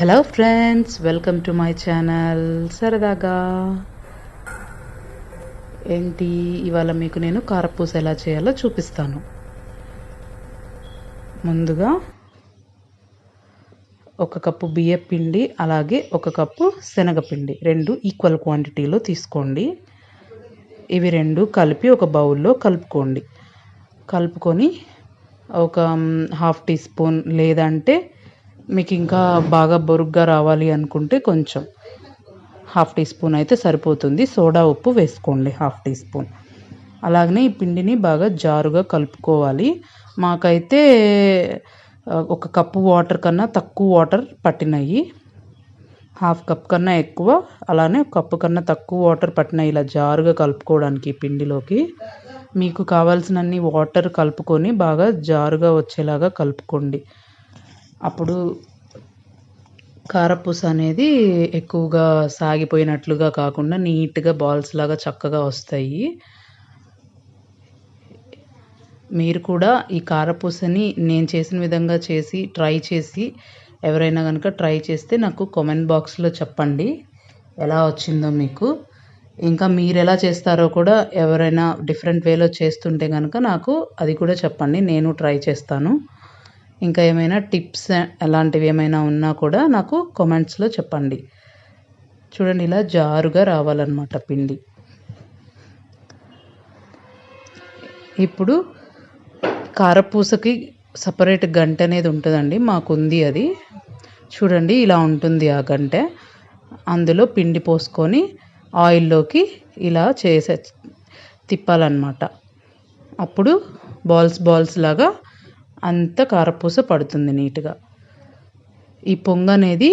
Hello friends, welcome to my channel సరదాగా. ఏంటి ఇవాళ మీకు నేను కారపూస ఎలా చేయాలో చూపిస్తాను. ముందుగా 1 కప్పు బియ్యం పిండి, అలాగే 1 కప్పు శనగపిండి, 2 ఈక్వల్ క్వాంటిటీలో తీసుకోండి. ఇవి 2 కలిపి ఒక బౌల్లో కలుపుకొని ఒక 1/2 టీ స్పూన్, లేదంటే మీకు ఇంకా బాగా బొరుగ్గా రావాలి అనుకుంటే కొంచెం 1/2 టీ స్పూన్ అయితే సరిపోతుంది. సోడా ఉప్పు వేసుకోండి 1/2 టీ స్పూన్. అలాగనే ఈ పిండిని బాగా జారుగా కలుపుకోవాలి. మాకైతే 1 కప్పు వాటర్ కన్నా తక్కువ వాటర్ పట్టినాయి. 1/2 కప్ కన్నా ఎక్కువ, అలానే 1 కప్పు కన్నా తక్కువ వాటర్ పట్టినాయి. ఇలా జారుగా కలుపుకోవడానికి పిండిలోకి మీకు కావాల్సినన్ని వాటర్ కలుపుకొని బాగా జారుగా వచ్చేలాగా కలుపుకోండి. అప్పుడు కారపూస అనేది ఎక్కువగా సాగిపోయినట్లుగా కాకుండా నీట్గా బాల్స్ లాగా చక్కగా వస్తాయి. మీరు కూడా ఈ కారపూసని నేను చేసిన విధంగా ట్రై చేసి ఎవరైనా కనుక ట్రై చేస్తే నాకు కామెంట్ బాక్స్లో చెప్పండి ఎలా వచ్చిందో మీకు. ఇంకా మీరు ఎలా చేస్తారో కూడా ఎవరైనా డిఫరెంట్ వేలో చేస్తుంటే కనుక నాకు అది కూడా చెప్పండి, నేను ట్రై చేస్తాను. ఇంకా ఏమైనా టిప్స్ అలాంటివి ఏమైనా ఉన్నా కూడా నాకు కామెంట్స్లో చెప్పండి. చూడండి, ఇలా జారుగా రావాలన్నమాట పిండి. ఇప్పుడు కారపూసకి సపరేట్ గంట అనేది ఉంటుందండి, మాకుంది అది. చూడండి, ఇలా ఉంటుంది ఆ గంటె. అందులో పిండి పోసుకొని ఆయిల్లోకి ఇలా తిప్పాలన్నమాట. అప్పుడు బాల్స్ లాగా అంత కారపూస పడుతుంది నీట్గా. ఈ పొంగు అనేది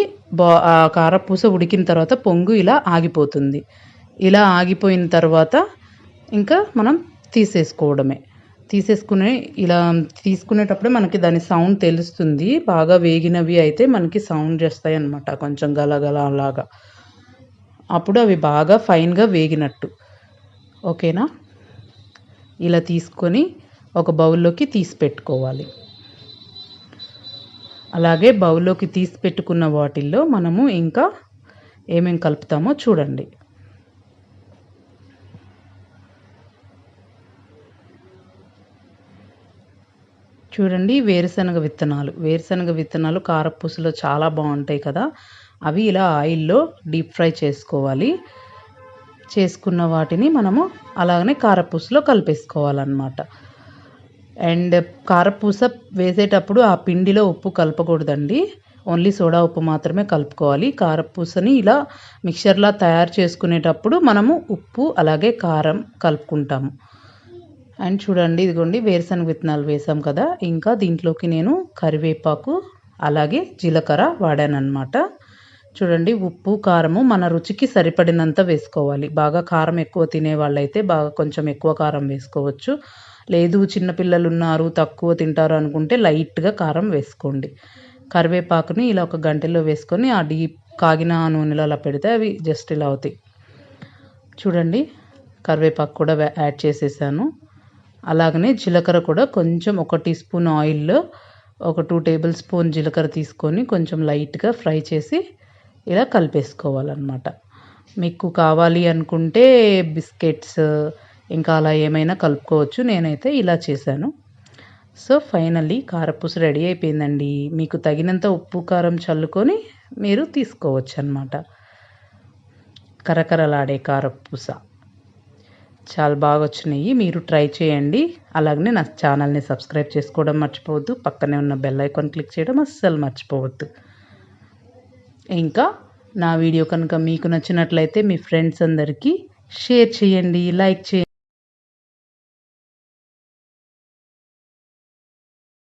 ఆ కారపూస ఉడికిన తర్వాత పొంగు ఇలా ఆగిపోతుంది. ఇలా ఆగిపోయిన తర్వాత ఇంకా మనం ఇలా తీసుకునేటప్పుడే మనకి దాని సౌండ్ తెలుస్తుంది. బాగా వేగినవి అయితే మనకి సౌండ్ చేస్తాయి అన్నమాట, కొంచెం గలగల అలాగా. అప్పుడు అవి బాగా ఫైన్గా వేగినట్టు. ఓకేనా? ఇలా తీసుకొని ఒక బౌల్లోకి తీసి పెట్టుకోవాలి. అలాగే బౌల్లోకి తీసి పెట్టుకున్న వాటిల్లో మనము ఇంకా ఏమేం కలుపుతామో చూడండి. చూడండి, వేరుశనగ విత్తనాలు కారపూసలో చాలా బాగుంటాయి కదా. అవి ఇలా ఆయిల్లో డీప్ ఫ్రై చేసుకోవాలి. చేసుకున్న వాటిని మనము అలాగనే కారపూసలో కలిపేసుకోవాలన్నమాట. అండ్ కారపూస వేసేటప్పుడు ఆ పిండిలో ఉప్పు కలపకూడదండి, ఓన్లీ సోడా ఉప్పు మాత్రమే కలుపుకోవాలి. కారపూసని ఇలా మిక్చర్లా తయారు చేసుకునేటప్పుడు మనము ఉప్పు అలాగే కారం కలుపుకుంటాము. అండ్ చూడండి, ఇదిగోండి వేరుశనగ విత్తనాలు వేసాం కదా. ఇంకా దీంట్లోకి నేను కరివేపాకు అలాగే జీలకర్ర వాడానన్నమాట. చూడండి, ఉప్పు కారము మన రుచికి సరిపడినంత వేసుకోవాలి. బాగా కారం ఎక్కువ తినే వాళ్ళైతే కొంచెం ఎక్కువ కారం వేసుకోవచ్చు. లేదు చిన్నపిల్లలు ఉన్నారు, తక్కువ తింటారు అనుకుంటే లైట్గా కారం వేసుకోండి. కరివేపాకుని ఇలా 1 గంటలో వేసుకొని ఆ డీప్ కాగిన నూనెలో అలా పెడితే అవి జస్ట్ ఇలా అవుతాయి. చూడండి, కరివేపాకు కూడా యాడ్ చేసేసాను. అలాగనే జీలకర్ర కూడా కొంచెం 1 టీ స్పూన్ ఆయిల్లో 2 టేబుల్ స్పూన్ జీలకర్ర తీసుకొని కొంచెం లైట్గా ఫ్రై చేసి ఇలా కలిపేసుకోవాలన్నమాట. మీకు కావాలి అనుకుంటే బిస్కెట్స్ ఇంకా అలా ఏమైనా కలుపుకోవచ్చు. నేనైతే ఇలా చేశాను. సో ఫైనల్లీ కారపూస రెడీ అయిపోయిందండి. మీకు తగినంత ఉప్పు కారం చల్లుకొని మీరు తీసుకోవచ్చు అన్నమాట. కరకరలాడే కారపూస చాలా బాగా వచ్చినాయి. మీరు ట్రై చేయండి. అలాగనే నా ఛానల్ని సబ్స్క్రైబ్ చేసుకోవడం మర్చిపోవద్దు. పక్కనే ఉన్న బెల్ ఐకాన్ క్లిక్ చేయడం అస్సలు మర్చిపోవద్దు. ఇంకా నా వీడియో కనుక మీకు నచ్చినట్లయితే మీ ఫ్రెండ్స్ అందరికీ షేర్ చేయండి, లైక్ చేయండి.